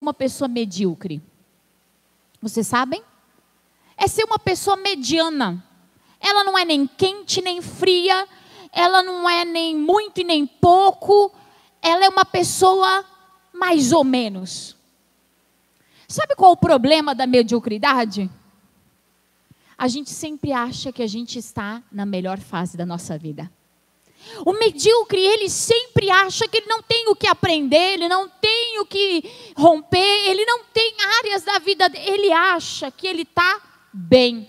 uma pessoa medíocre? Vocês sabem? É ser uma pessoa mediana. Ela não é nem quente nem fria, ela não é nem muito e nem pouco, ela é uma pessoa mais ou menos. Sabe qual é o problema da mediocridade? A gente sempre acha que a gente está na melhor fase da nossa vida. O medíocre, ele sempre acha que ele não tem o que aprender, ele não tem o que romper, ele não tem áreas da vida dele, ele acha que ele está bem.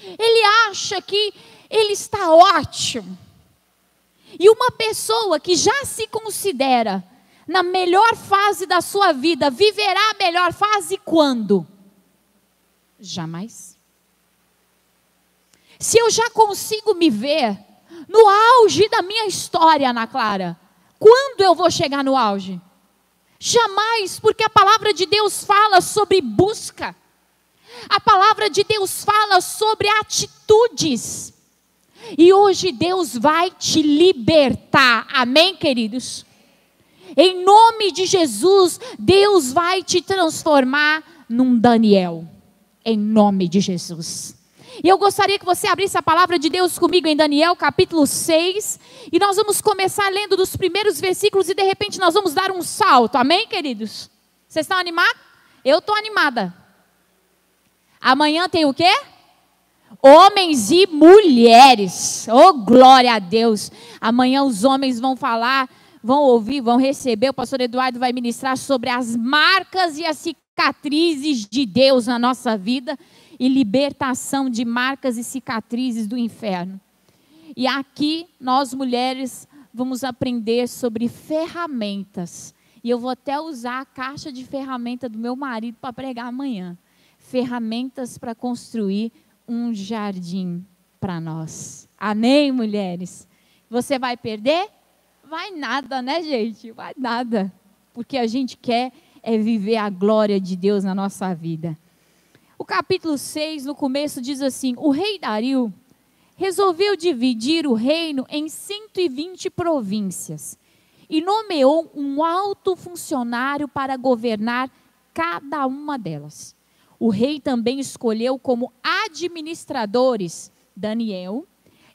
Ele acha que ele está ótimo. E uma pessoa que já se considera na melhor fase da sua vida, viverá a melhor fase quando? Jamais. Se eu já consigo me ver no auge da minha história, Ana Clara, quando eu vou chegar no auge? Jamais, porque a palavra de Deus fala sobre busca. A palavra de Deus fala sobre atitudes. E hoje Deus vai te libertar. Amém, queridos? Em nome de Jesus, Deus vai te transformar num Daniel. Em nome de Jesus. E eu gostaria que você abrisse a palavra de Deus comigo em Daniel capítulo 6. E nós vamos começar lendo dos primeiros versículos e de repente nós vamos dar um salto. Amém, queridos? Vocês estão animados? Eu estou animada. Amanhã tem o quê? Homens e mulheres. Oh, glória a Deus. Amanhã os homens vão falar, vão ouvir, vão receber. O pastor Eduardo vai ministrar sobre as marcas e as cicatrizes de Deus na nossa vida. E libertação de marcas e cicatrizes do inferno. E aqui, nós mulheres, vamos aprender sobre ferramentas. E eu vou até usar a caixa de ferramenta do meu marido para pregar amanhã. Ferramentas para construir um jardim para nós. Amém, mulheres? Você vai perder? Vai nada, né, gente? Vai nada. Porque a gente quer é viver a glória de Deus na nossa vida. O capítulo 6, no começo, diz assim: o rei Dario resolveu dividir o reino em 120 províncias e nomeou um alto funcionário para governar cada uma delas. O rei também escolheu como administradores Daniel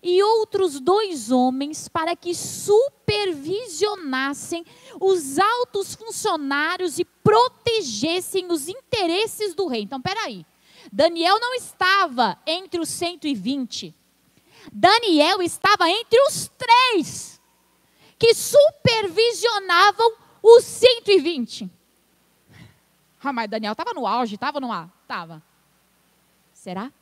e outros 2 homens para que supervisionassem os altos funcionários e protegessem os interesses do rei. Então, peraí. Daniel não estava entre os 120. Daniel estava entre os 3 que supervisionavam os 120. Ah, mas Daniel estava no auge, estava no ar? Estava. Será?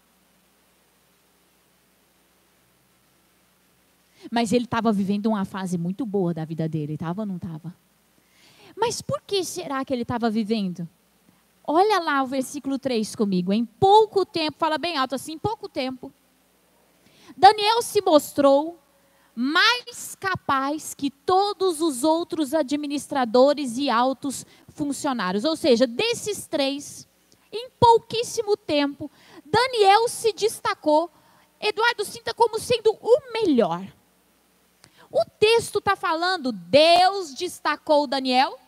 Mas ele estava vivendo uma fase muito boa da vida dele, estava ou não estava? Mas por que será que ele estava vivendo? Olha lá o versículo 3 comigo. Em pouco tempo, fala bem alto assim, em pouco tempo, Daniel se mostrou mais capaz que todos os outros administradores e altos funcionários. Ou seja, desses 3, em pouquíssimo tempo, Daniel se destacou. Eduardo, sinta como sendo o melhor. O texto está falando, Deus destacou Daniel.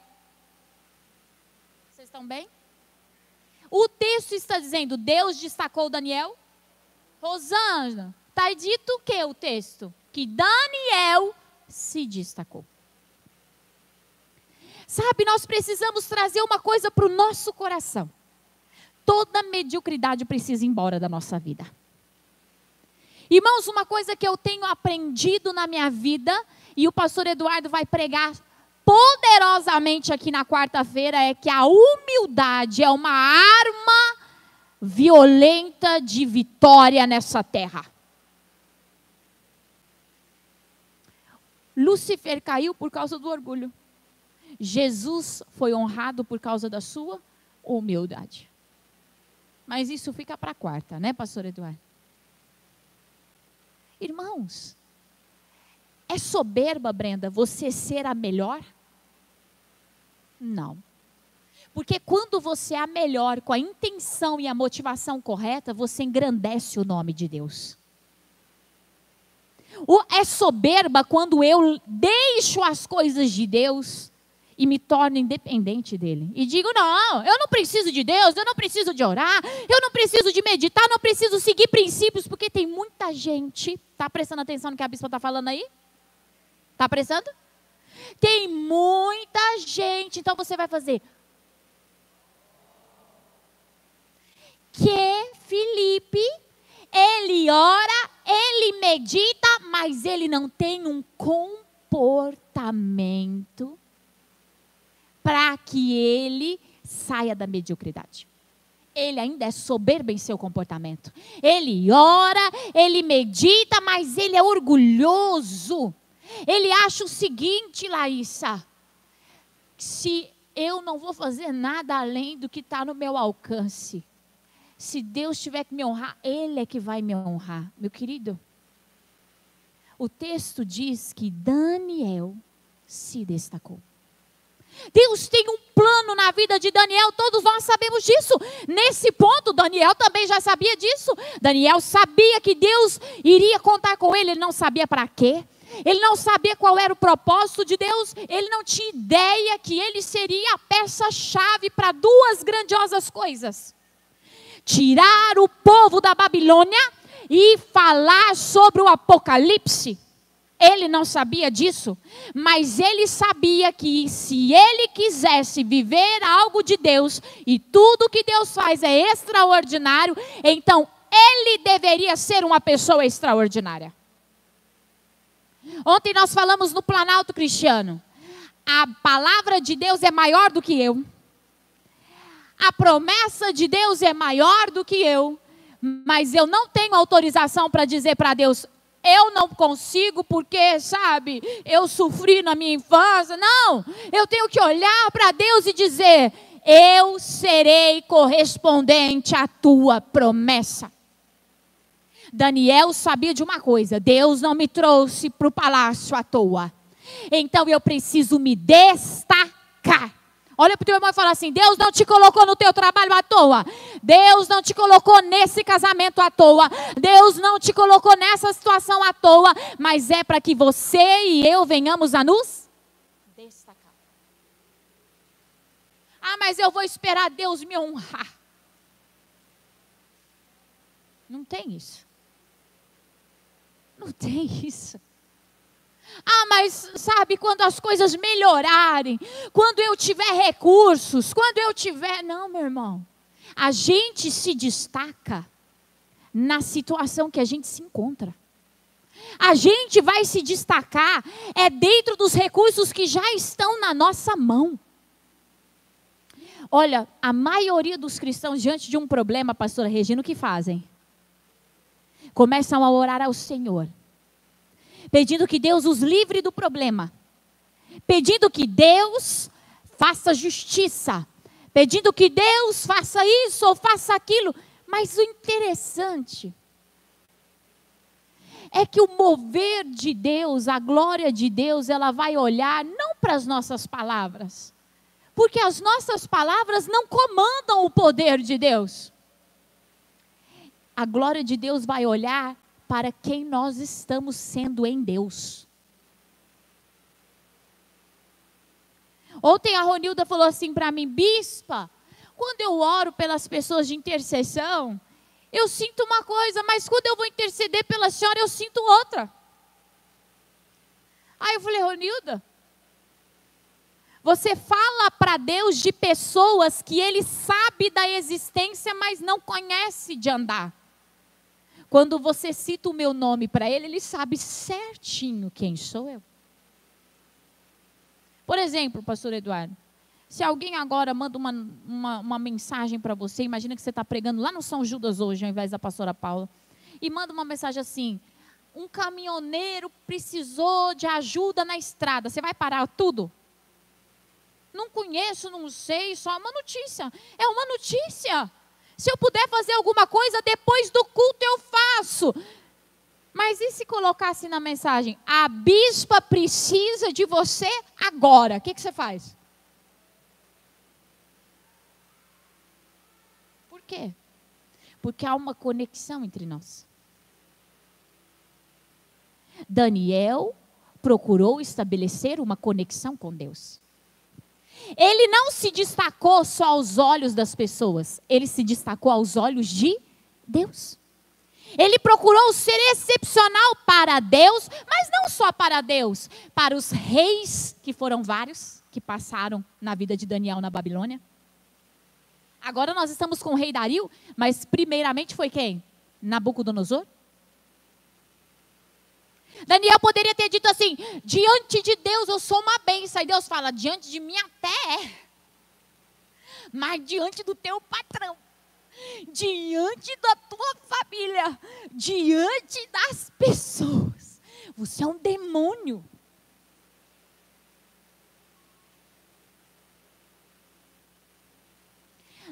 Vocês estão bem? O texto está dizendo, Deus destacou Daniel. Rosângela, está dito o que o texto? Que Daniel se destacou. Sabe, nós precisamos trazer uma coisa para o nosso coração. Toda mediocridade precisa ir embora da nossa vida. Irmãos, uma coisa que eu tenho aprendido na minha vida, e o pastor Eduardo vai pregar poderosamente aqui na quarta-feira, é que a humildade é uma arma violenta de vitória nessa terra. Lúcifer caiu por causa do orgulho. Jesus foi honrado por causa da sua humildade. Mas isso fica para a quarta, né, pastor Eduardo? Irmãos, é soberba, Brenda, você ser a melhor? Não. Porque quando você é a melhor, com a intenção e a motivação correta, você engrandece o nome de Deus. É soberba quando eu deixo as coisas de Deus e me torno independente dele. E digo, não, eu não preciso de Deus, eu não preciso de orar, eu não preciso de meditar, não preciso seguir princípios, porque tem muita gente, está prestando atenção no que a bispa está falando aí? Está prestando? Tem muita gente, então você vai fazer. Que Felipe, ele ora, ele medita, mas ele não tem um comportamento para que ele saia da mediocridade. Ele ainda é soberbo em seu comportamento. Ele ora, ele medita, mas ele é orgulhoso. Ele acha o seguinte, Laísa, se eu não vou fazer nada além do que está no meu alcance, se Deus tiver que me honrar, Ele é que vai me honrar. Meu querido, o texto diz que Daniel se destacou. Deus tem um plano na vida de Daniel, todos nós sabemos disso. Nesse ponto, Daniel também já sabia disso. Daniel sabia que Deus iria contar com ele não sabia para quê. Ele não sabia qual era o propósito de Deus. Ele não tinha ideia que ele seria a peça-chave para duas grandiosas coisas. Tirar o povo da Babilônia e falar sobre o Apocalipse. Ele não sabia disso, mas ele sabia que se ele quisesse viver algo de Deus, e tudo que Deus faz é extraordinário, então ele deveria ser uma pessoa extraordinária. Ontem nós falamos no Planalto Cristiano, a palavra de Deus é maior do que eu, a promessa de Deus é maior do que eu, mas eu não tenho autorização para dizer para Deus, eu não consigo porque, sabe, eu sofri na minha infância. Não, eu tenho que olhar para Deus e dizer, eu serei correspondente à tua promessa. Daniel sabia de uma coisa, Deus não me trouxe para o palácio à toa. Então eu preciso me destacar. Olha para o teu irmão e fala assim, Deus não te colocou no teu trabalho à toa. Deus não te colocou nesse casamento à toa. Deus não te colocou nessa situação à toa. Mas é para que você e eu venhamos a nos destacar. Ah, mas eu vou esperar Deus me honrar. Não tem isso. Não tem isso. Ah, mas sabe, quando as coisas melhorarem, quando eu tiver recursos, quando eu tiver... Não, meu irmão. A gente se destaca na situação que a gente se encontra. A gente vai se destacar dentro dos recursos que já estão na nossa mão. Olha, a maioria dos cristãos diante de um problema, pastora Regina, o que fazem? Começam a orar ao Senhor. Pedindo que Deus os livre do problema. Pedindo que Deus faça justiça. Pedindo que Deus faça isso ou faça aquilo. Mas o interessante é que o mover de Deus, a glória de Deus, ela vai olhar não para as nossas palavras. Porque as nossas palavras não comandam o poder de Deus. A glória de Deus vai olhar para quem nós estamos sendo em Deus. Ontem a Ronilda falou assim para mim, bispa, quando eu oro pelas pessoas de intercessão, eu sinto uma coisa, mas quando eu vou interceder pela senhora, eu sinto outra. Aí eu falei, Ronilda, você fala para Deus de pessoas que Ele sabe da existência, mas não conhece de andar. Quando você cita o meu nome para Ele, Ele sabe certinho quem sou eu. Por exemplo, pastor Eduardo, se alguém agora manda uma mensagem para você, imagina que você está pregando lá no São Judas hoje, ao invés da pastora Paula, e manda uma mensagem assim, um caminhoneiro precisou de ajuda na estrada, você vai parar tudo? Não conheço, não sei, só uma notícia. É uma notícia. Se eu puder fazer alguma coisa, depois do culto eu faço. Mas e se colocasse na mensagem, a bispa precisa de você agora, o que você faz? Por quê? Porque há uma conexão entre nós. Daniel procurou estabelecer uma conexão com Deus. Ele não se destacou só aos olhos das pessoas, ele se destacou aos olhos de Deus. Ele procurou ser excepcional para Deus, mas não só para Deus, para os reis, que foram vários, que passaram na vida de Daniel na Babilônia. Agora nós estamos com o rei Dario, mas primeiramente foi quem? Nabucodonosor. Daniel poderia ter dito assim: diante de Deus eu sou uma bênção. E Deus fala: diante de mim até é, mas diante do teu patrão, diante da tua família, diante das pessoas, você é um demônio.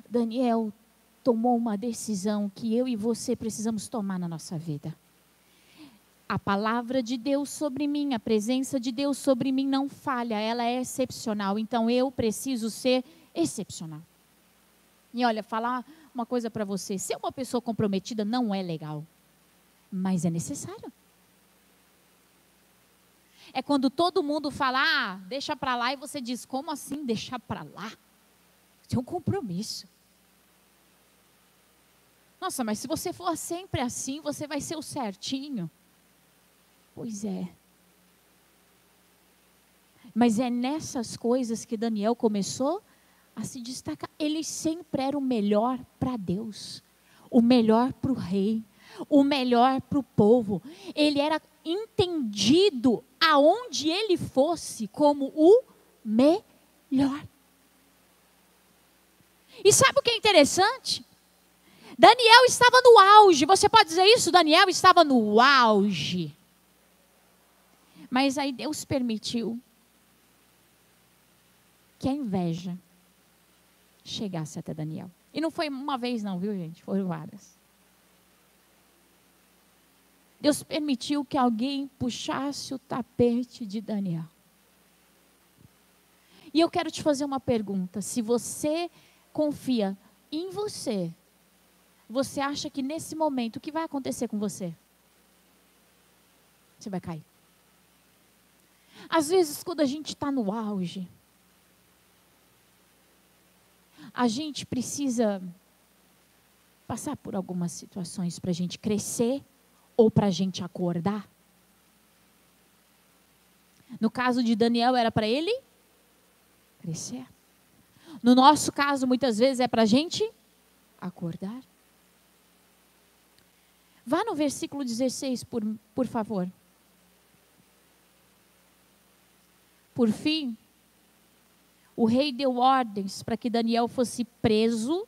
Daniel tomou uma decisão que eu e você precisamos tomar na nossa vida. A palavra de Deus sobre mim, a presença de Deus sobre mim não falha, ela é excepcional. Então eu preciso ser excepcional. E olha, falar uma coisa para você: ser uma pessoa comprometida não é legal, mas é necessário. É quando todo mundo fala: deixa para lá, e você diz: como assim deixar para lá? Isso é um compromisso. Nossa, mas se você for sempre assim, você vai ser o certinho. Pois é. Mas é nessas coisas que Daniel começou a se destacar. Ele sempre era o melhor para Deus, o melhor para o rei, o melhor para o povo. Ele era entendido aonde ele fosse como o melhor. E sabe o que é interessante? Daniel estava no auge. Você pode dizer isso? Daniel estava no auge. Mas aí Deus permitiu que a inveja chegasse até Daniel. E não foi uma vez não, viu, gente? Foram várias. Deus permitiu que alguém puxasse o tapete de Daniel. E eu quero te fazer uma pergunta. Se você confia em você, você acha que nesse momento, o que vai acontecer com você? Você vai cair. Às vezes, quando a gente está no auge, a gente precisa passar por algumas situações para a gente crescer ou para a gente acordar. No caso de Daniel, era para ele crescer. No nosso caso, muitas vezes, é para a gente acordar. Vá no versículo 16, por favor. Por fim, o rei deu ordens para que Daniel fosse preso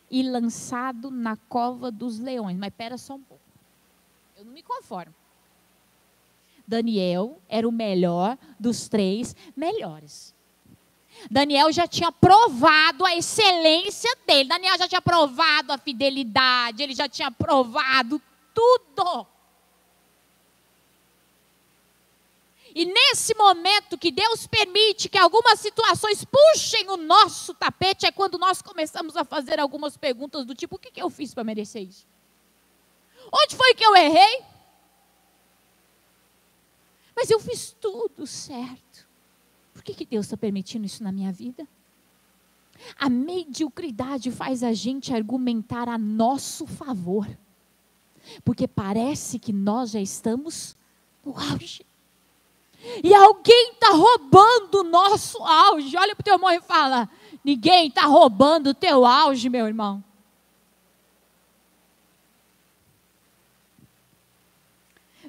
e lançado na cova dos leões. Mas espera só um pouco. Eu não me conformo. Daniel era o melhor dos 3 melhores. Daniel já tinha provado a excelência dele. Daniel já tinha provado a fidelidade. Ele já tinha provado tudo. E nesse momento que Deus permite que algumas situações puxem o nosso tapete, é quando nós começamos a fazer algumas perguntas do tipo: o que eu fiz para merecer isso? Onde foi que eu errei? Mas eu fiz tudo certo. Por que Deus está permitindo isso na minha vida? A mediocridade faz a gente argumentar a nosso favor. Porque parece que nós já estamos no auge. E alguém está roubando o nosso auge. Olha para o teu irmão e fala: ninguém está roubando o teu auge, meu irmão.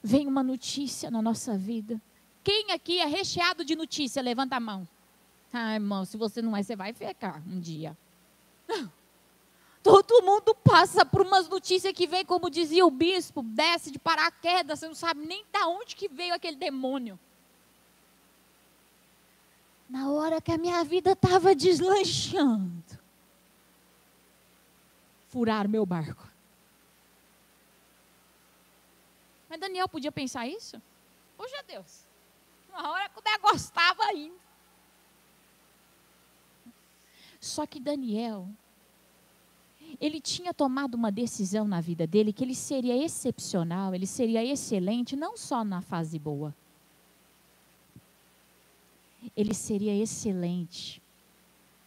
Vem uma notícia na nossa vida. Quem aqui é recheado de notícia? Levanta a mão. Ah, irmão, se você não é, você vai ficar um dia. Todo mundo passa por umas notícias que vem, como dizia o bispo, desce de paraquedas, você não sabe nem de onde que veio aquele demônio. Na hora que a minha vida estava deslanchando, furaram meu barco. Mas Daniel podia pensar isso? Poxa Deus, na hora que o negócio estava indo. Só que Daniel, ele tinha tomado uma decisão na vida dele que ele seria excepcional, ele seria excelente, não só na fase boa. Ele seria excelente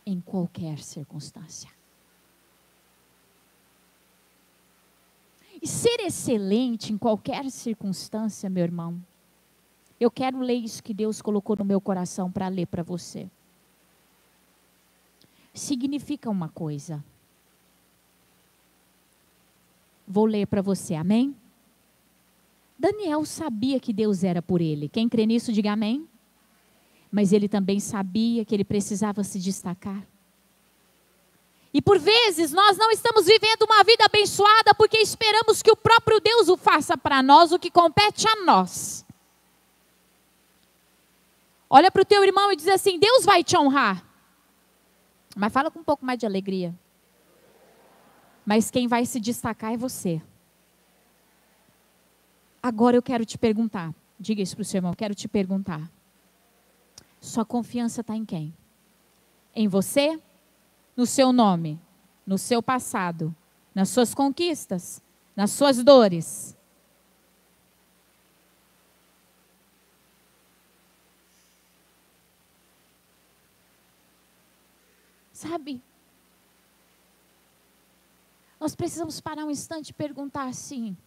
em qualquer circunstância. E ser excelente em qualquer circunstância, meu irmão, eu quero ler isso que Deus colocou no meu coração para ler para você. Significa uma coisa. Vou ler para você, amém? Daniel sabia que Deus era por ele. Quem crê nisso, diga amém. Mas ele também sabia que ele precisava se destacar. E por vezes nós não estamos vivendo uma vida abençoada porque esperamos que o próprio Deus o faça para nós, o que compete a nós. Olha para o teu irmão e diz assim: Deus vai te honrar. Mas fala com um pouco mais de alegria. Mas quem vai se destacar é você. Agora eu quero te perguntar. Diga isso para o seu irmão, quero te perguntar. Sua confiança está em quem? Em você? No seu nome? No seu passado? Nas suas conquistas? Nas suas dores? Sabe? Nós precisamos parar um instante e perguntar assim: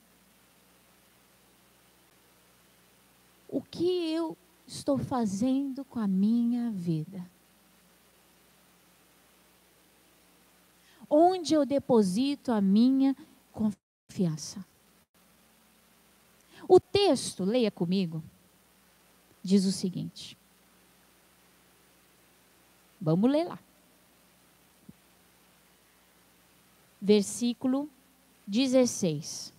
o que eu estou fazendo com a minha vida? Onde eu deposito a minha confiança? O texto, leia comigo, diz o seguinte. Vamos ler lá. Versículo 16.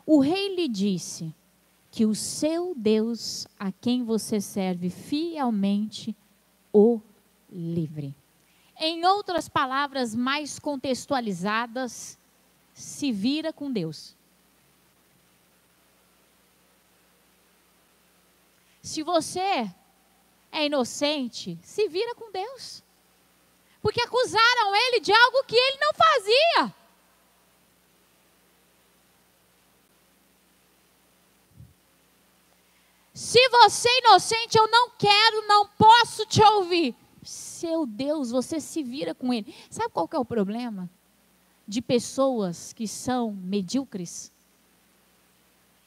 O rei lhe disse que o seu Deus, a quem você serve fielmente, o livre. Em outras palavras mais contextualizadas, se vira com Deus. Se você é inocente, se vira com Deus. Porque acusaram ele de algo que ele não fazia. Se você é inocente, eu não quero, não posso te ouvir. Seu Deus, você se vira com ele. Sabe qual que é o problema de pessoas que são medíocres?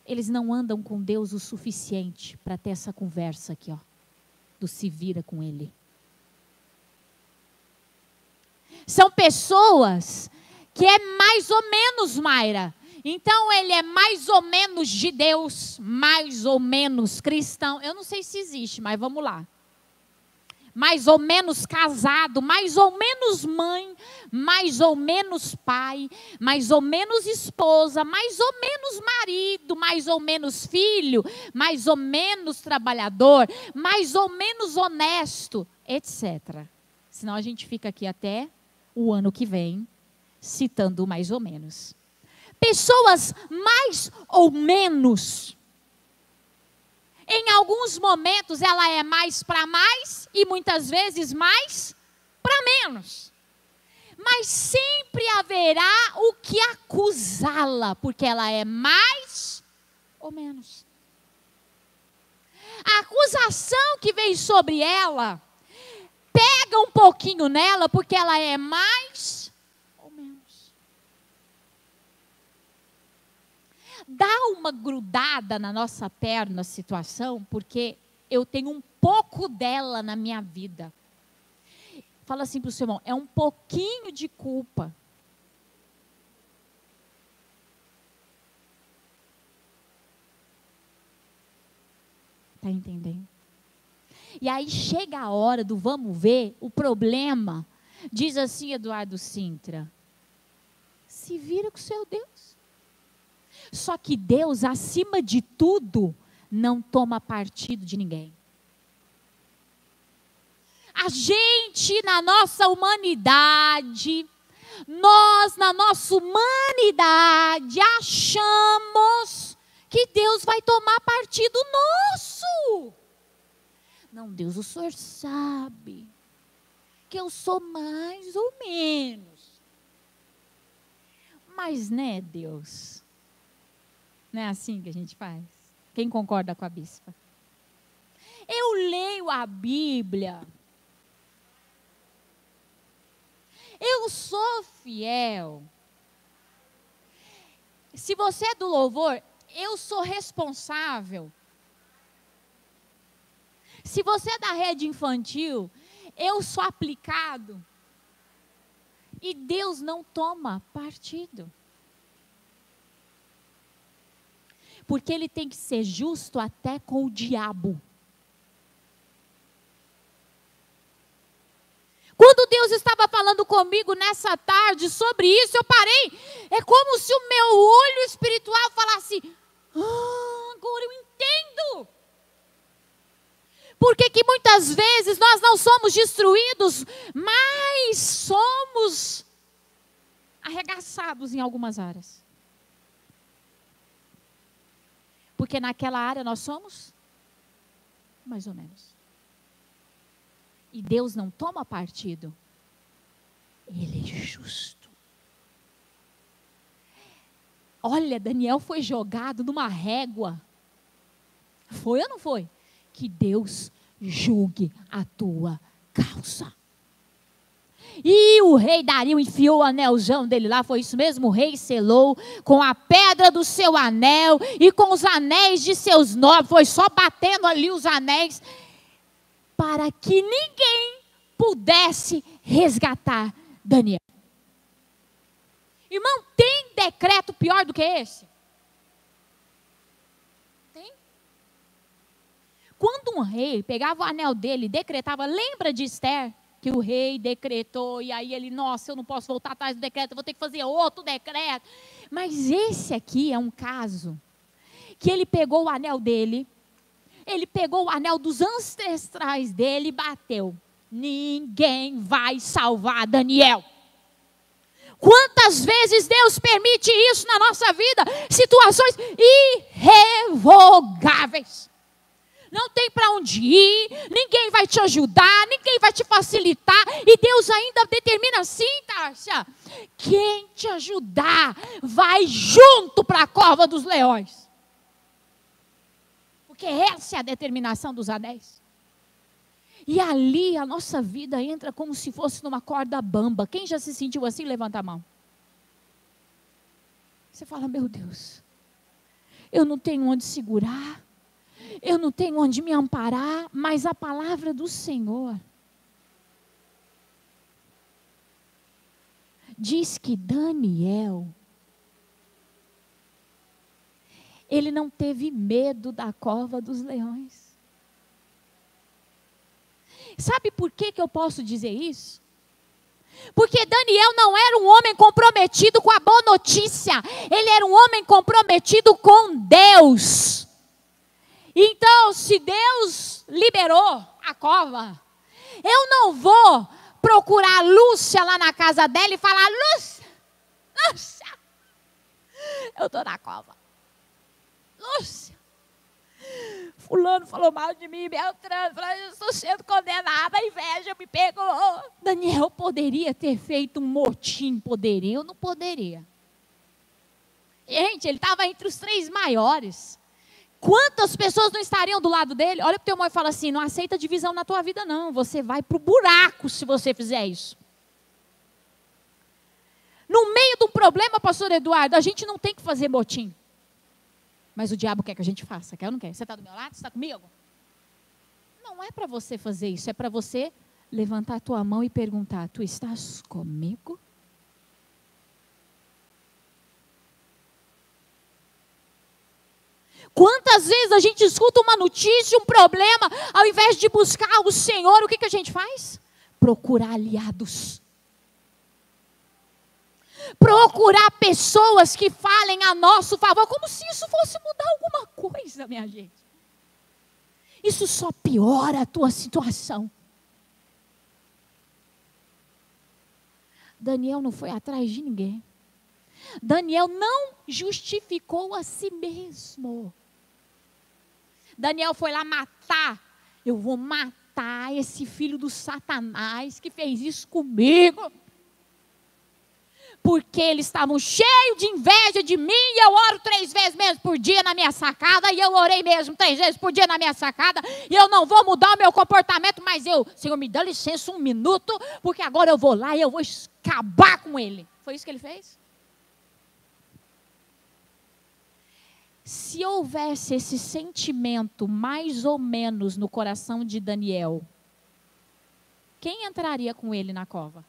Eles não andam com Deus o suficiente para ter essa conversa aqui, ó, do se vira com ele. São pessoas que é mais ou menos, Mayra. Então ele é mais ou menos de Deus, mais ou menos cristão. Eu não sei se existe, mas vamos lá. Mais ou menos casado, mais ou menos mãe, mais ou menos pai, mais ou menos esposa, mais ou menos marido, mais ou menos filho, mais ou menos trabalhador, mais ou menos honesto, etc. Senão a gente fica aqui até o ano que vem, citando mais ou menos. Pessoas mais ou menos. Em alguns momentos ela é mais para mais e muitas vezes mais para menos. Mas sempre haverá o que acusá-la, porque ela é mais ou menos. A acusação que vem sobre ela pega um pouquinho nela, porque ela é mais ou menos. Dá uma grudada na nossa perna a situação, porque eu tenho um pouco dela na minha vida. Fala assim para o seu irmão, é um pouquinho de culpa. Está entendendo? E aí chega a hora do vamos ver, o problema, diz assim Eduardo Sintra, se vira com o seu Deus. Só que Deus, acima de tudo, não toma partido de ninguém. A gente, na nossa humanidade, nós, na nossa humanidade, achamos que Deus vai tomar partido nosso. Não, Deus, o Senhor sabe que eu sou mais ou menos. Mas, né, Deus? Não é assim que a gente faz? Quem concorda com a bispa? Eu leio a Bíblia sou fiel. Se você é do louvor, eu sou responsável. Se você é da rede infantil, eu sou aplicado. E Deus não toma partido. Porque Ele tem que ser justo até com o diabo. Quando Deus estava falando comigo nessa tarde sobre isso, eu parei. É como se o meu olho espiritual falasse: agora eu entendo. Porque que muitas vezes nós não somos destruídos, mas somos arregaçados em algumas áreas. Porque naquela área nós somos mais ou menos. E Deus não toma partido. Ele é justo. Olha, Daniel foi jogado numa régua. Foi ou não foi? Que Deus julgue a tua causa. E o rei Dario enfiou o anelzão dele lá, foi isso mesmo? O rei selou com a pedra do seu anel e com os anéis de seus nobres, foi só batendo ali os anéis, para que ninguém pudesse resgatar Daniel. Irmão, tem decreto pior do que esse? Tem? Quando um rei pegava o anel dele e decretava, lembra de Esther? Que o rei decretou, e aí ele, nossa, eu não posso voltar atrás do decreto, eu vou ter que fazer outro decreto. Mas esse aqui é um caso, que ele pegou o anel dele, ele pegou o anel dos ancestrais dele e bateu. Ninguém vai salvar Daniel. Quantas vezes Deus permite isso na nossa vida? Situações irrevogáveis. Não tem para onde ir, ninguém vai te ajudar, ninguém vai te facilitar. E Deus ainda determina assim, Tárcia, quem te ajudar vai junto para a cova dos leões. Porque essa é a determinação dos anéis. E ali a nossa vida entra como se fosse numa corda bamba. Quem já se sentiu assim, levanta a mão. Você fala, meu Deus, eu não tenho onde segurar. Eu não tenho onde me amparar, mas a palavra do Senhor diz que Daniel, ele não teve medo da cova dos leões. Sabe por que eu posso dizer isso? Porque Daniel não era um homem comprometido com a boa notícia, ele era um homem comprometido com Deus. Então, se Deus liberou a cova, eu não vou procurar a Lúcia lá na casa dela e falar, Lúcia, eu estou na cova. Lúcia, fulano falou mal de mim, Beltrano, eu estou sendo condenada, a inveja me pegou. Daniel poderia ter feito um motim, poderia ou não poderia? Gente, ele estava entre os 3 maiores. Quantas pessoas não estariam do lado dele? Olha para o teu irmão e fala assim, não aceita divisão na tua vida não, você vai para o buraco se você fizer isso. No meio de um problema, pastor Eduardo, a gente não tem que fazer motim. Mas o diabo quer que a gente faça, quer ou não quer? Você está do meu lado? Você está comigo? Não é para você fazer isso, é para você levantar a tua mão e perguntar, tu estás comigo? Quantas vezes a gente escuta uma notícia, um problema, ao invés de buscar o Senhor, o que a gente faz? Procurar aliados. Procurar pessoas que falem a nosso favor, como se isso fosse mudar alguma coisa, minha gente. Isso só piora a tua situação. Daniel não foi atrás de ninguém. Daniel não justificou a si mesmo. Daniel foi lá matar. Eu vou matar esse filho do Satanás que fez isso comigo. porque eles estavam cheios de inveja de mim, e eu oro 3 vezes mesmo por dia na minha sacada, e eu orei mesmo 3 vezes por dia na minha sacada, e eu não vou mudar o meu comportamento, mas Senhor, me dá licença 1 minuto, porque agora eu vou lá e eu vou acabar com ele. Foi isso que ele fez? Se houvesse esse sentimento mais ou menos no coração de Daniel, quem entraria com ele na cova?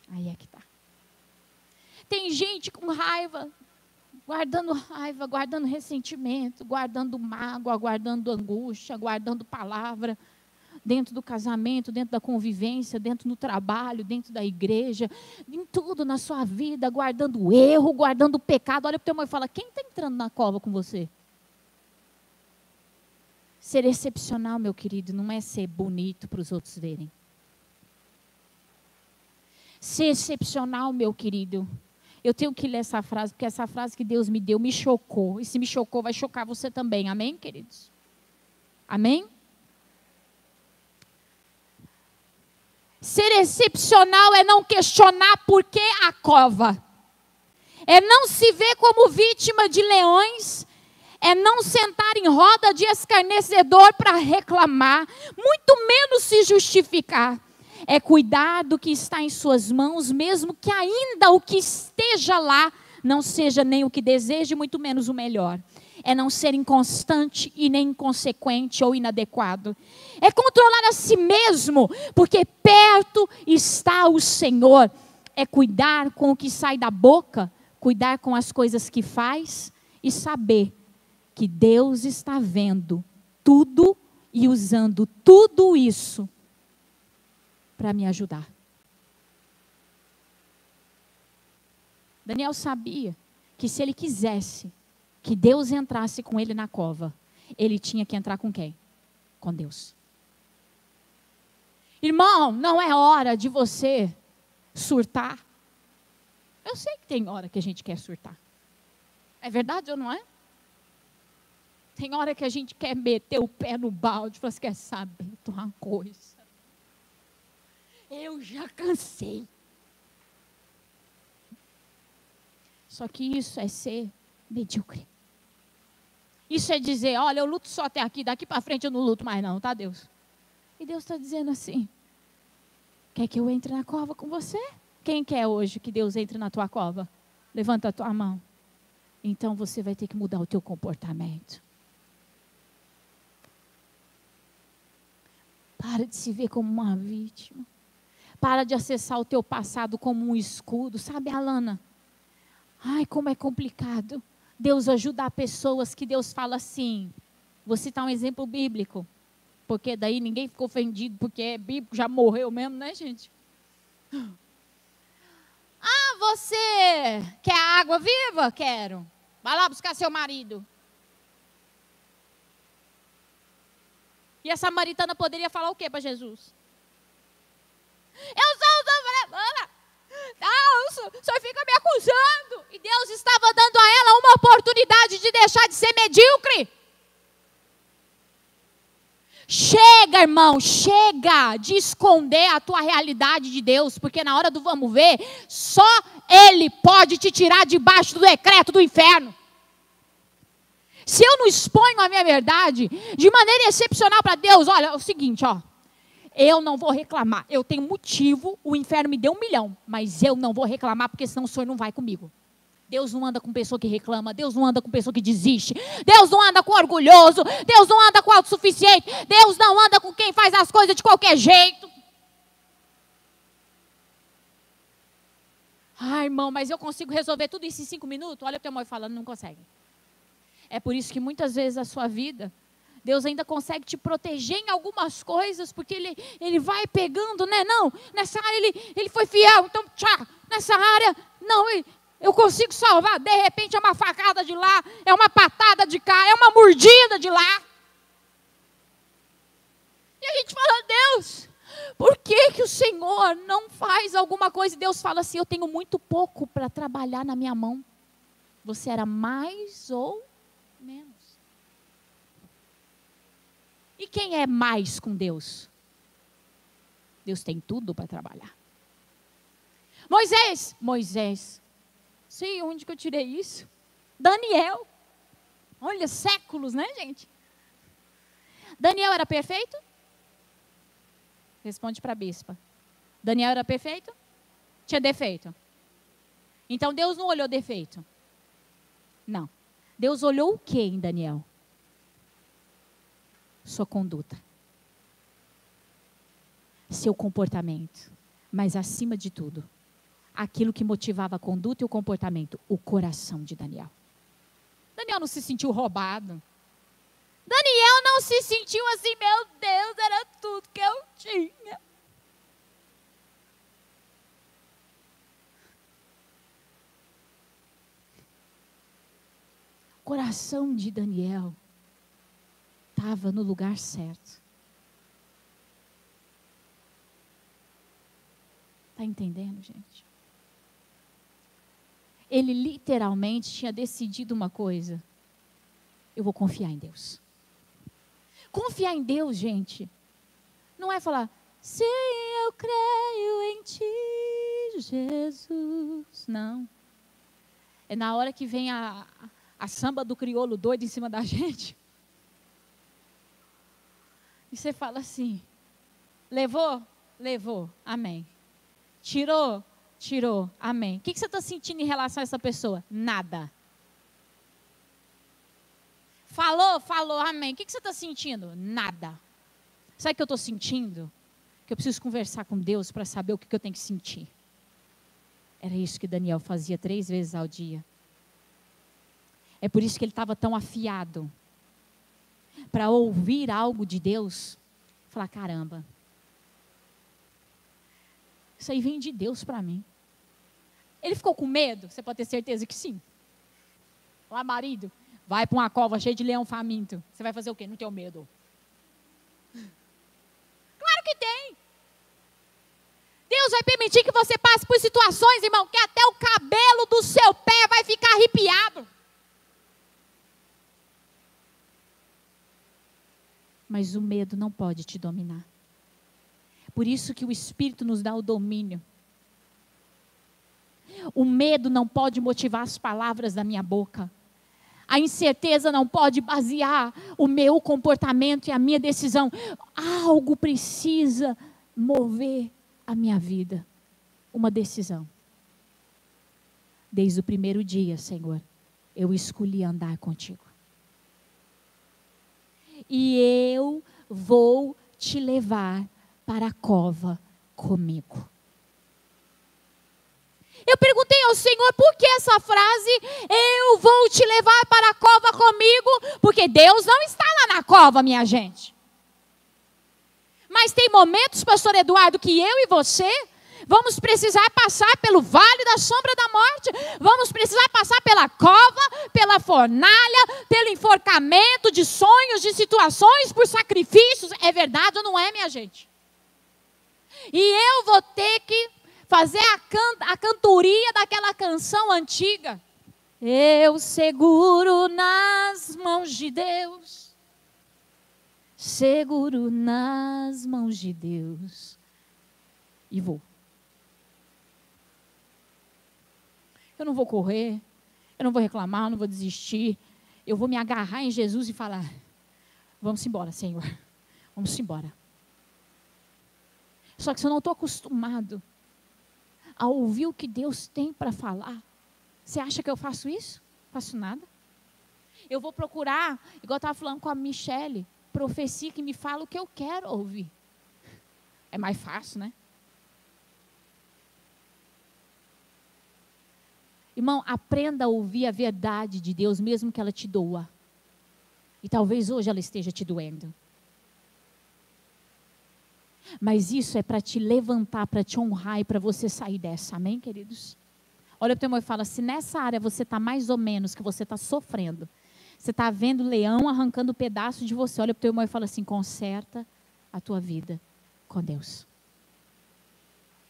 Aí é que está. Tem gente com raiva, guardando ressentimento, guardando mágoa, guardando angústia, guardando palavra, dentro do casamento, dentro da convivência, dentro do trabalho, dentro da igreja, em tudo na sua vida, guardando erro, guardando pecado. Olha para o teu irmão e fala: quem está entrando na cova com você? Ser excepcional, meu querido, não é ser bonito para os outros verem. Ser excepcional, meu querido. Eu tenho que ler essa frase, porque essa frase que Deus me deu me chocou. E se me chocou, vai chocar você também. Amém, queridos? Amém? Ser excepcional é não questionar por que a cova. É não se ver como vítima de leões. É não sentar em roda de escarnecedor para reclamar. Muito menos se justificar. É cuidar do que está em suas mãos, mesmo que ainda o que esteja lá não seja nem o que deseja, muito menos o melhor. É não ser inconstante e nem inconsequente ou inadequado. É controlar a si mesmo, porque perto está o Senhor. É cuidar com o que sai da boca, cuidar com as coisas que faz e saber que Deus está vendo tudo e usando tudo isso para me ajudar. Daniel sabia que se ele quisesse que Deus entrasse com ele na cova, ele tinha que entrar com quem? Com Deus. Irmão, não é hora de você surtar. Eu sei que tem hora que a gente quer surtar. É verdade ou não é? Tem hora que a gente quer meter o pé no balde e falar assim: quer saber de uma coisa? Eu já cansei. Só que isso é ser medíocre. Isso é dizer: olha, eu luto só até aqui, daqui para frente eu não luto mais não, tá, Deus? E Deus está dizendo assim: quer que eu entre na cova com você? Quem quer hoje que Deus entre na tua cova? Levanta a tua mão. Então você vai ter que mudar o teu comportamento. Para de se ver como uma vítima. Para de acessar o teu passado como um escudo. Sabe, Alana? Ai, como é complicado. Deus ajuda pessoas que Deus fala assim. Vou citar um exemplo bíblico. Porque daí ninguém ficou ofendido, porque é bíblico, já morreu mesmo, né, gente? Ah, você quer água viva? Quero. Vai lá buscar seu marido. E a samaritana poderia falar o que para Jesus? Eu sou samaritana. Não, o senhor fica me acusando. E Deus estava dando a ela uma oportunidade de deixar de ser medíocre. Chega, irmão, chega de esconder a tua realidade de Deus, porque na hora do vamos ver, só Ele pode te tirar debaixo do decreto do inferno. Se eu não exponho a minha verdade de maneira excepcional para Deus, olha, é o seguinte, ó. Eu não vou reclamar. Eu tenho motivo, o inferno me deu 1 milhão, mas eu não vou reclamar, porque senão o senhor não vai comigo. Deus não anda com pessoa que reclama, Deus não anda com pessoa que desiste, Deus não anda com orgulhoso, Deus não anda com autossuficiente, Deus não anda com quem faz as coisas de qualquer jeito. Ai, irmão, mas eu consigo resolver tudo isso em 5 minutos? Olha o teu irmão falando, não consegue. É por isso que muitas vezes a sua vida, Deus ainda consegue te proteger em algumas coisas, porque Ele vai pegando, né? Não, nessa área ele foi fiel, então tchau. Nessa área, não, eu consigo salvar. De repente é uma facada de lá, é uma patada de cá, é uma mordida de lá. E a gente fala: Deus, por que o Senhor não faz alguma coisa? E Deus fala assim: eu tenho muito pouco para trabalhar na minha mão. Você era mais ou menos. E quem é mais com Deus? Deus tem tudo para trabalhar. Moisés. Sei onde que eu tirei isso. Daniel. Olha, séculos, né, gente? Daniel era perfeito? Responde para a bispa. Daniel era perfeito? Tinha defeito? Então Deus não olhou defeito. Não. Deus olhou o que em Daniel? Sua conduta. Seu comportamento. Mas acima de tudo, aquilo que motivava a conduta e o comportamento, o coração de Daniel. Daniel não se sentiu roubado. Daniel não se sentiu assim, meu Deus, era tudo que eu tinha. O coração de Daniel estava no lugar certo. Está entendendo, gente? Ele literalmente tinha decidido uma coisa. Eu vou confiar em Deus. Confiar em Deus, gente, não é falar, sim, eu creio em ti, Jesus. Não. É na hora que vem a samba do crioulo doido em cima da gente. E você fala assim, levou? Levou, amém. Tirou? Tirou, amém. O que você está sentindo em relação a essa pessoa? Nada. Falou, amém. O que você está sentindo? Nada. Sabe o que eu estou sentindo? Que eu preciso conversar com Deus para saber o que eu tenho que sentir. Era isso que Daniel fazia 3 vezes ao dia. É por isso que ele estava tão afiado. Para ouvir algo de Deus. Falar, caramba. Isso aí vem de Deus para mim. Ele ficou com medo? Você pode ter certeza que sim. Lá, marido, vai para uma cova cheia de leão faminto. Você vai fazer o quê? Não tem medo? Claro que tem. Deus vai permitir que você passe por situações, irmão, que até o cabelo do seu pé vai ficar arrepiado. Mas o medo não pode te dominar. Por isso que o Espírito nos dá o domínio. O medo não pode motivar as palavras da minha boca. A incerteza não pode basear o meu comportamento e a minha decisão. Algo precisa mover a minha vida. Uma decisão. Desde o primeiro dia, Senhor, eu escolhi andar contigo. E eu vou te levar para a cova comigo. Eu perguntei ao Senhor, por que essa frase, eu vou te levar para a cova comigo? Porque Deus não está lá na cova, minha gente. Mas tem momentos, pastor Eduardo, que eu e você vamos precisar passar pelo vale da sombra da morte. Vamos precisar passar pela cova, pela fornalha, pelo enforcamento de sonhos, de situações, por sacrifícios. É verdade ou não é, minha gente? E eu vou ter que fazer a cantoria daquela canção antiga. Eu seguro nas mãos de Deus. Seguro nas mãos de Deus. E vou. Eu não vou correr. Eu não vou reclamar, eu não vou desistir. Eu vou me agarrar em Jesus e falar, vamos embora, Senhor. Vamos embora. Só que se eu não estou acostumado a ouvir o que Deus tem para falar, você acha que eu faço isso? Faço nada. Eu vou procurar, igual eu estava falando com a Michele, profecia que me fala o que eu quero ouvir. É mais fácil, né? Irmão, aprenda a ouvir a verdade de Deus, mesmo que ela te doa. E talvez hoje ela esteja te doendo. Mas isso é para te levantar, para te honrar e para você sair dessa. Amém, queridos? Olha para o teu irmão e fala, se nessa área você está mais ou menos, que você está sofrendo, você está vendo o leão arrancando um pedaço de você, olha para o teu irmão e fala assim, conserta a tua vida com Deus.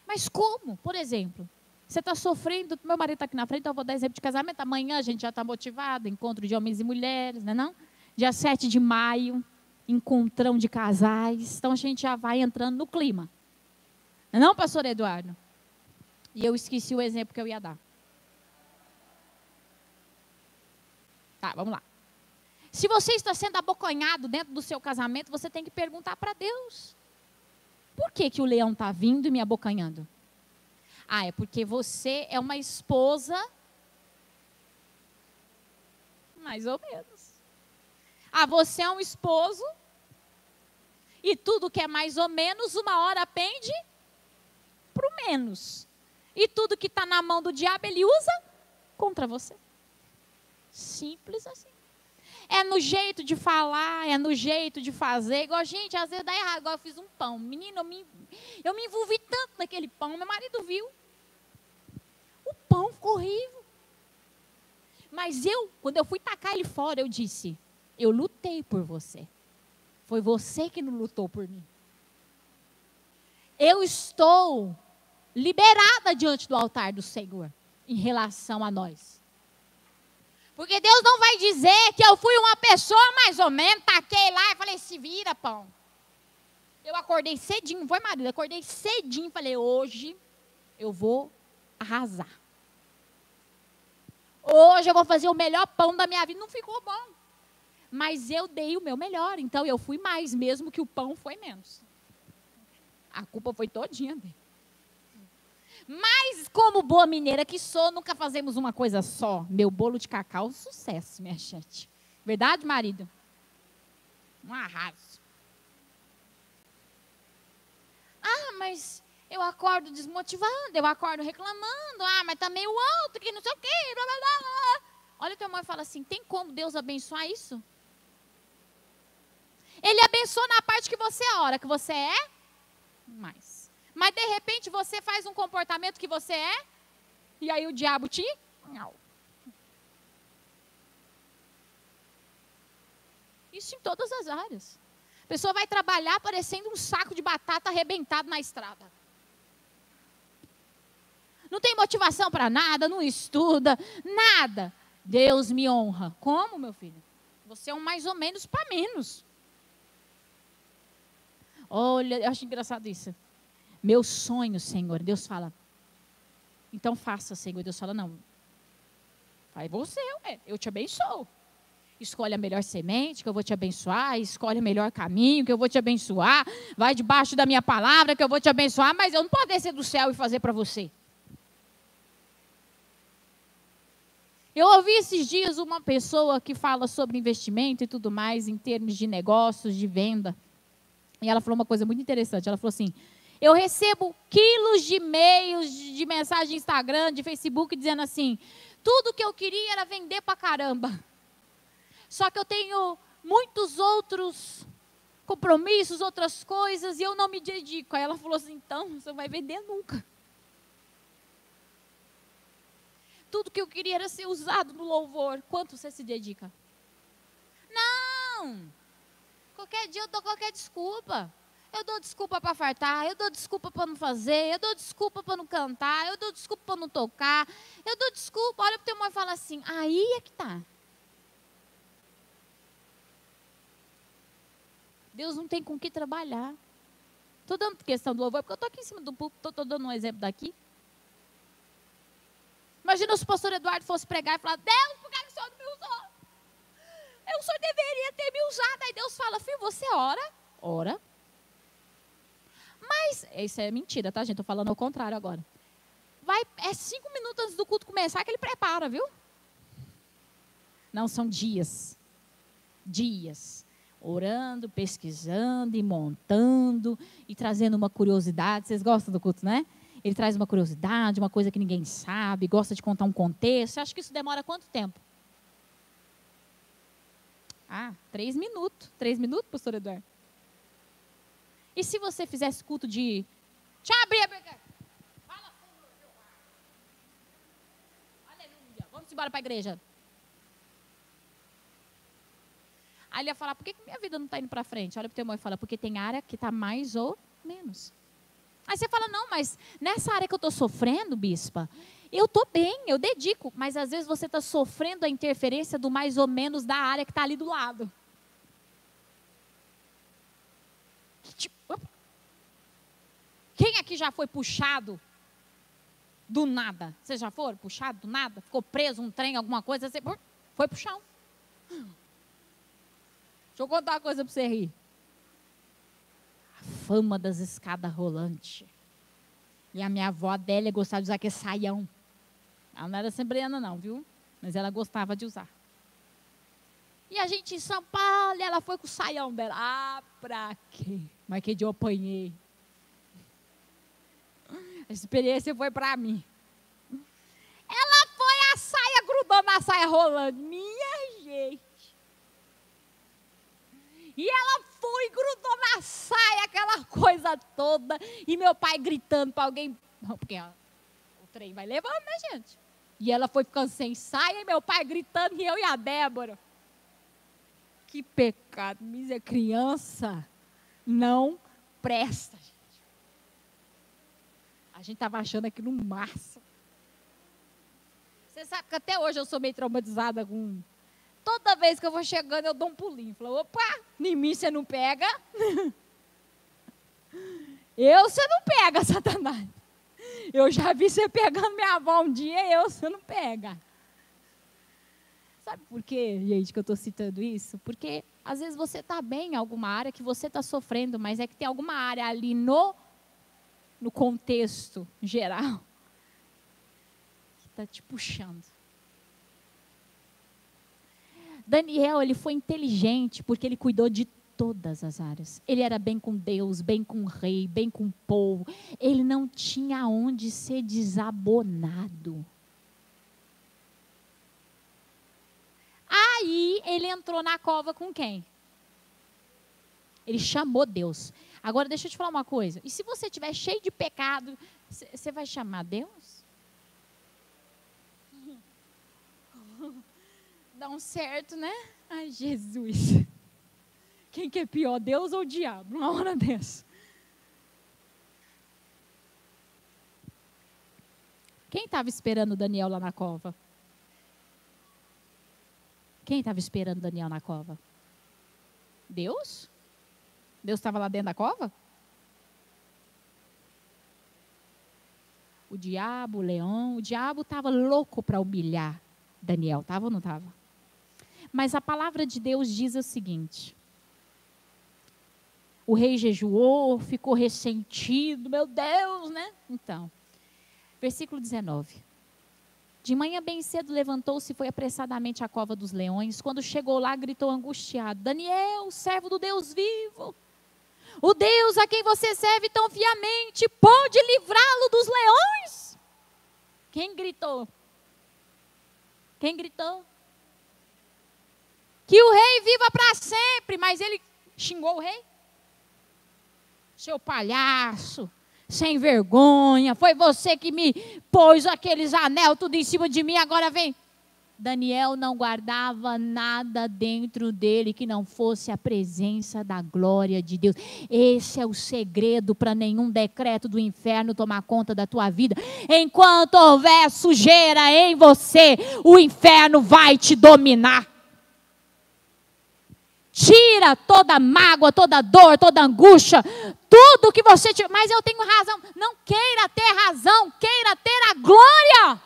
Mas como? Por exemplo, você está sofrendo, meu marido está aqui na frente, então eu vou dar exemplo de casamento, amanhã a gente já está motivado, encontro de homens e mulheres, não é não? Dia 7 de maio, encontrão de casais, então a gente já vai entrando no clima. Não, pastor Eduardo? E eu esqueci o exemplo que eu ia dar. Tá, vamos lá. Se você está sendo abocanhado dentro do seu casamento, você tem que perguntar para Deus. Por que que o leão está vindo e me abocanhando? Ah, é porque você é uma esposa, mais ou menos. Ah, você é um esposo, e tudo que é mais ou menos, uma hora pende para o menos. E tudo que está na mão do diabo, ele usa contra você. Simples assim. É no jeito de falar, é no jeito de fazer. Igual, gente, às vezes dá errado. Igual eu fiz um pão. Menino, eu me envolvi tanto naquele pão. Meu marido viu. O pão ficou horrível. Mas quando eu fui tacar ele fora, eu disse, eu lutei por você. Foi você que não lutou por mim. Eu estou liberada diante do altar do Senhor em relação a nós. Porque Deus não vai dizer que eu fui uma pessoa mais ou menos, taquei lá e falei, se vira, pão. Eu acordei cedinho, foi marido, acordei cedinho e falei, hoje eu vou arrasar. Hoje eu vou fazer o melhor pão da minha vida. Não ficou bom. Mas eu dei o meu melhor, então eu fui mais, mesmo que o pão foi menos. A culpa foi todinha dele. Mas, como boa mineira que sou, nunca fazemos uma coisa só. Meu bolo de cacau, sucesso, minha gente. Verdade, marido? Um arraso. Ah, mas eu acordo desmotivada, eu acordo reclamando. Ah, mas também o outro, que não sei o quê. Blá, blá, blá. Olha o teu irmão e fala assim, tem como Deus abençoar isso? Ele abençoa na parte que você ora, que você é mais. Mas de repente você faz um comportamento que você é, e aí o diabo te... Isso em todas as áreas. A pessoa vai trabalhar parecendo um saco de batata arrebentado na estrada. Não tem motivação para nada, não estuda, nada. Deus me honra. Como, meu filho? Você é um mais ou menos para menos. Olha, eu acho engraçado isso. Meu sonho, Senhor. Deus fala, então faça, Senhor. Deus fala, não. Faz você, eu te abençoo. Escolhe a melhor semente que eu vou te abençoar. Escolhe o melhor caminho que eu vou te abençoar. Vai debaixo da minha palavra que eu vou te abençoar. Mas eu não posso descer do céu e fazer para você. Eu ouvi esses dias uma pessoa que fala sobre investimento e tudo mais, em termos de negócios, de venda. E ela falou uma coisa muito interessante. Ela falou assim, eu recebo quilos de e-mails, de mensagem de Instagram, de Facebook, dizendo assim, tudo que eu queria era vender pra caramba. Só que eu tenho muitos outros compromissos, outras coisas, e eu não me dedico. Aí ela falou assim, então, você não vai vender nunca. Tudo que eu queria era ser usado no louvor. Quanto você se dedica? Não! Qualquer dia eu dou qualquer desculpa. Eu dou desculpa para fartar, eu dou desculpa para não fazer, eu dou desculpa para não cantar, eu dou desculpa para não tocar, eu dou desculpa. Olha para o teu irmão e fala assim, aí é que está. Deus não tem com o que trabalhar. Estou dando questão do louvor, porque eu estou aqui em cima do púlpito, estou dando um exemplo daqui. Imagina se o pastor Eduardo fosse pregar e falar, Deus, por que o Senhor não me usou? O Senhor deveria ter me usado. Aí Deus fala, filho, você ora? Ora. Mas, isso é mentira, tá, gente? Estou falando ao contrário agora. É 5 minutos antes do culto começar que ele prepara, viu? Não, são dias. Dias. Orando, pesquisando e montando e trazendo uma curiosidade. Vocês gostam do culto, né? Ele traz uma curiosidade, uma coisa que ninguém sabe, gosta de contar um contexto. Você acha que isso demora quanto tempo? 3 minutos. 3 minutos, pastor Eduardo? E se você fizesse culto de... Deixa eu abrir a boca. Fala, Senhor, meu pai. Aleluia. Vamos embora para a igreja. Aí ele ia falar, por que minha vida não está indo para frente? Olha para o teu irmão e fala, porque tem área que está mais ou menos. Aí você fala, não, mas nessa área que eu estou sofrendo, bispa, eu estou bem, eu dedico. Mas às vezes você está sofrendo a interferência do mais ou menos da área que está ali do lado. Quem é que já foi puxado do nada? Vocês já foram puxado do nada? Ficou preso um trem, alguma coisa, você foi pro chão. Deixa eu contar uma coisa para você rir. A fama das escadas rolantes. E a minha avó Adélia gostava de usar aquele saião. Ela não era assembleana não, viu? Mas ela gostava de usar. E a gente em São Paulo, ela foi com o saião dela. Ah, pra quê? Mas que dia eu apanhei. A experiência foi pra mim. Ela foi, a saia grudou na saia rolando. Minha gente. E ela foi, grudou na saia, aquela coisa toda. E meu pai gritando para alguém. Porque ó, o trem vai levando, né, gente? E ela foi ficando sem saia, e meu pai gritando, e eu e a Débora. Que pecado, miséria, criança não presta, gente. A gente estava achando aquilo no máximo. Você sabe que até hoje eu sou meio traumatizada com... Toda vez que eu vou chegando, eu dou um pulinho. Falo, opa, em mim você não pega. Você não pega, Satanás. Eu já vi você pegando minha avó um dia, você não pega. Sabe por quê, gente, que eu estou citando isso? Porque às vezes você está bem em alguma área que você está sofrendo, mas é que tem alguma área ali no contexto geral que está te puxando. Daniel, ele foi inteligente porque ele cuidou de todas as áreas. Ele era bem com Deus, bem com o rei, bem com o povo. Ele não tinha onde ser desabonado. Aí ele entrou na cova com quem? Ele chamou Deus. Agora deixa eu te falar uma coisa. E se você estiver cheio de pecado, você vai chamar Deus? Dá um certo, né? Ai, Jesus. Quem que é pior, Deus ou o diabo? Uma hora dessa. Quem estava esperando Daniel lá na cova? Quem estava esperando Daniel na cova? Deus? Deus estava lá dentro da cova? O diabo, o leão, o diabo estava louco para humilhar Daniel, estava ou não estava? Mas a palavra de Deus diz o seguinte: o rei jejuou, ficou ressentido, meu Deus, né? Então, versículo 19. De manhã bem cedo levantou-se e foi apressadamente à cova dos leões. Quando chegou lá, gritou angustiado: Daniel, servo do Deus vivo, o Deus a quem você serve tão fiamente, pode livrá-lo dos leões? Quem gritou? Quem gritou? Que o rei viva para sempre, mas ele xingou o rei? Seu palhaço, sem vergonha, foi você que me pôs aqueles anel tudo em cima de mim, agora vem. Daniel não guardava nada dentro dele que não fosse a presença da glória de Deus. Esse é o segredo para nenhum decreto do inferno tomar conta da tua vida. Enquanto houver sujeira em você, o inferno vai te dominar. Tira toda mágoa, toda dor, toda angústia, tudo que você tiver. Mas eu tenho razão. Não queira ter razão, queira ter a glória.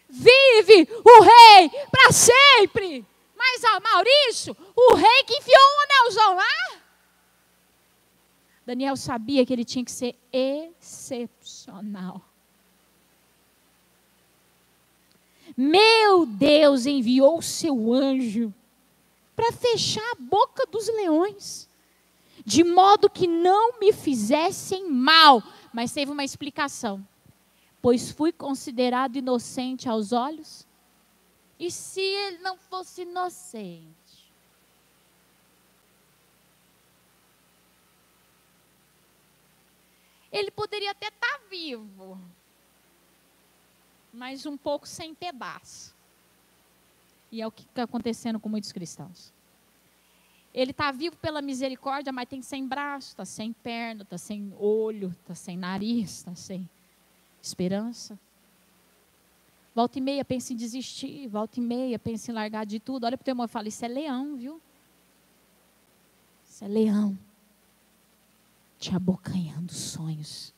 Vive o rei para sempre. Mas, Maurício, o rei que enfiou um anelzão lá. Daniel sabia que ele tinha que ser excepcional. Meu Deus enviou o seu anjo para fechar a boca dos leões, de modo que não me fizessem mal. Mas teve uma explicação. Pois fui considerado inocente aos olhos. E se ele não fosse inocente? Ele poderia até estar vivo, mas um pouco sem pedaço. E é o que está acontecendo com muitos cristãos. Ele está vivo pela misericórdia, mas tem sem braço, está sem perna, está sem olho, está sem nariz, está sem esperança. Volta e meia pensa em desistir, volta e meia pensa em largar de tudo. Olha para o teu irmão e fala: isso é leão, viu? Isso é leão. te abocanhando sonhos,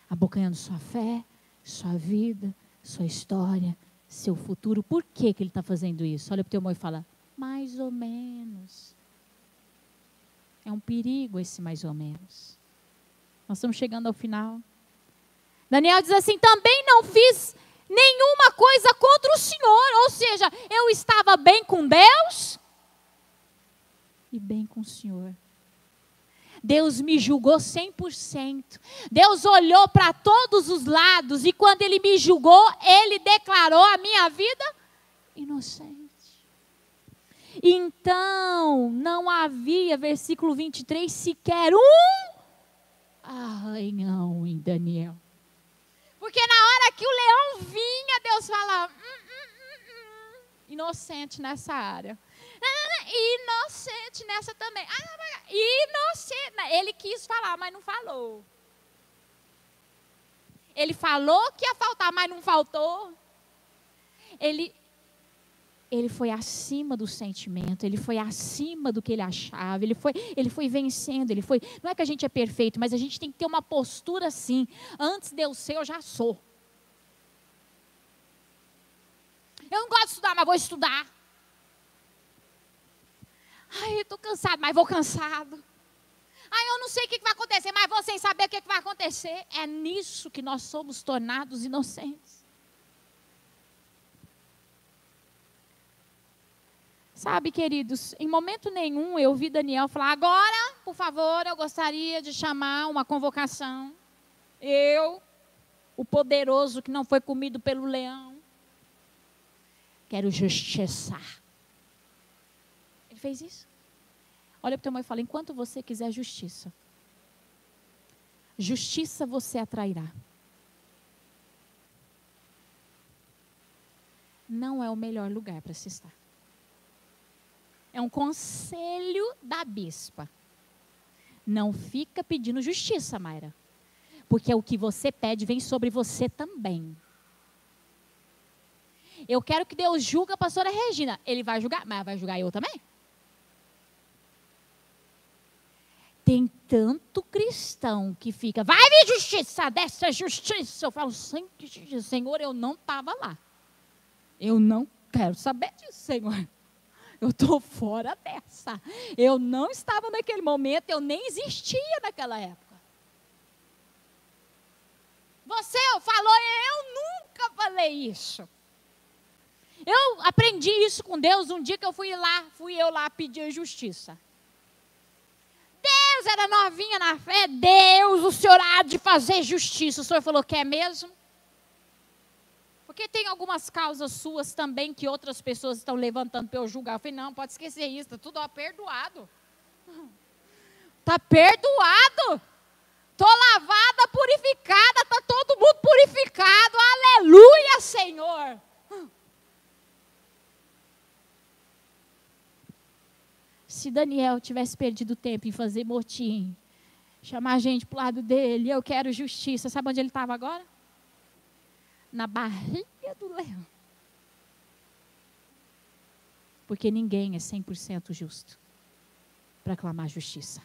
abocanhando sua fé, sua vida, sua história, seu futuro. Por que que ele está fazendo isso? Olha para o teu irmão e fala, mais ou menos. É um perigo esse mais ou menos. Nós estamos chegando ao final. Daniel diz assim, também não fiz nenhuma coisa contra o Senhor. Ou seja, eu estava bem com Deus e bem com o Senhor. Deus me julgou 100%. Deus olhou para todos os lados e quando Ele me julgou, Ele declarou a minha vida inocente. Então, não havia, versículo 23, sequer um arranhão em Daniel. Porque na hora que o leão vinha, Deus falava, inocente nessa área. Inocente nessa também. Inocente. Ele quis falar, mas não falou. Ele falou que ia faltar, mas não faltou. Ele foi acima do sentimento, ele foi acima do que ele achava, ele foi vencendo, não é que a gente é perfeito, mas a gente tem que ter uma postura assim, antes de eu ser, eu já sou. Eu não gosto de estudar, mas vou estudar. Ai, eu estou cansado, mas vou cansado. Ai, eu não sei o que vai acontecer, mas vou sem saber o que vai acontecer. É nisso que nós somos tornados inocentes. Sabe, queridos, em momento nenhum eu vi Daniel falar, agora, por favor, eu gostaria de chamar uma convocação. Eu, o poderoso que não foi comido pelo leão, quero justiçar. Ele fez isso. Olha para o teu irmão e fala, enquanto você quiser justiça, justiça você atrairá. Não é o melhor lugar para se estar. É um conselho da bispa. Não fica pedindo justiça, Mayra. Porque o que você pede vem sobre você também. Eu quero que Deus julgue a pastora Regina. Ele vai julgar, mas vai julgar eu também? Tem tanto cristão que fica, vai vir justiça, dessa justiça. Eu falo, Senhor, eu não estava lá. Eu não quero saber disso, Senhor. Eu estou fora dessa. Eu não estava naquele momento, eu nem existia naquela época. Você falou, eu nunca falei isso. Eu aprendi isso com Deus um dia que eu fui eu lá pedir justiça. Deus era novinha na fé, Deus, o Senhor há de fazer justiça. O Senhor falou, quer mesmo? Porque tem algumas causas suas também que outras pessoas estão levantando para eu julgar. Eu falei, não, pode esquecer isso, está tudo perdoado. Está perdoado. Estou lavada, purificada, está todo mundo purificado. Aleluia, Senhor. Se Daniel tivesse perdido tempo em fazer motim, chamar a gente para o lado dele, eu quero justiça. Sabe onde ele estava agora? Na barriga do leão. Porque ninguém é 100% justo para clamar justiça.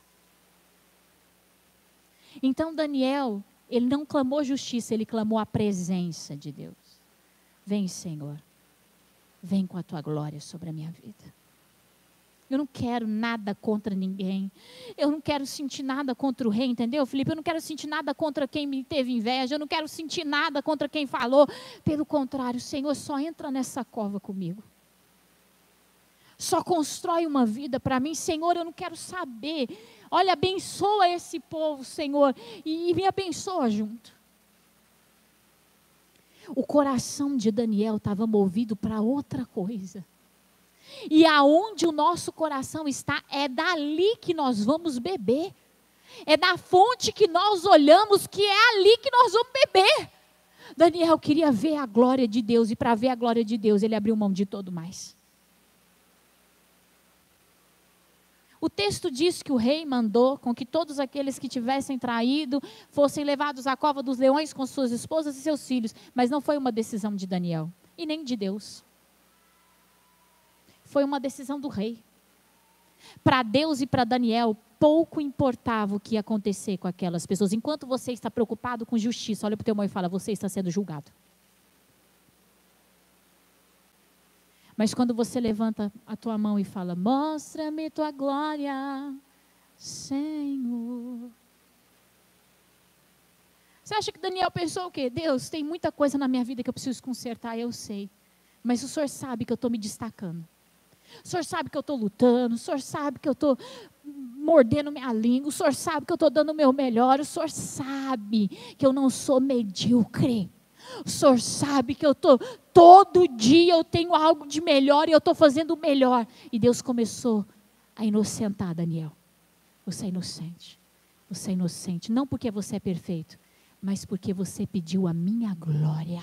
Então Daniel, ele não clamou justiça, ele clamou a presença de Deus. Vem, Senhor, vem com a tua glória sobre a minha vida. Eu não quero nada contra ninguém. Eu não quero sentir nada contra o rei, entendeu, Felipe? Eu não quero sentir nada contra quem me teve inveja. Eu não quero sentir nada contra quem falou. Pelo contrário, Senhor, só entra nessa cova comigo. Só constrói uma vida para mim. Senhor, eu não quero saber. Olha, abençoa esse povo, Senhor. E me abençoa junto. O coração de Daniel estava movido para outra coisa. E aonde o nosso coração está, é dali que nós vamos beber. É da fonte que nós olhamos, que é ali que nós vamos beber. Daniel queria ver a glória de Deus, e para ver a glória de Deus, ele abriu mão de todo mais. O texto diz que o rei mandou com que todos aqueles que tivessem traído fossem levados à cova dos leões com suas esposas e seus filhos. Mas não foi uma decisão de Daniel, e nem de Deus. Foi uma decisão do rei. Para Deus e para Daniel, pouco importava o que ia acontecer com aquelas pessoas. Enquanto você está preocupado com justiça, olha para o teu irmão e fala, você está sendo julgado. Mas quando você levanta a tua mão e fala, mostra-me tua glória, Senhor. Você acha que Daniel pensou o quê? Deus, tem muita coisa na minha vida que eu preciso consertar, eu sei. Mas o Senhor sabe que eu estou me destacando. O Senhor sabe que eu estou lutando, o Senhor sabe que eu estou mordendo minha língua, o Senhor sabe que eu estou dando o meu melhor, o Senhor sabe que eu não sou medíocre. O Senhor sabe que todo dia eu tenho algo de melhor e eu estou fazendo o melhor. E Deus começou a inocentar Daniel. Você é inocente, você é inocente, não porque você é perfeito, mas porque você pediu a minha glória.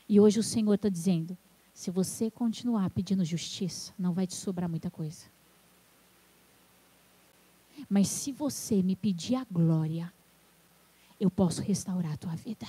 E hoje o Senhor está dizendo, se você continuar pedindo justiça, não vai te sobrar muita coisa. Mas se você me pedir a glória, eu posso restaurar a tua vida.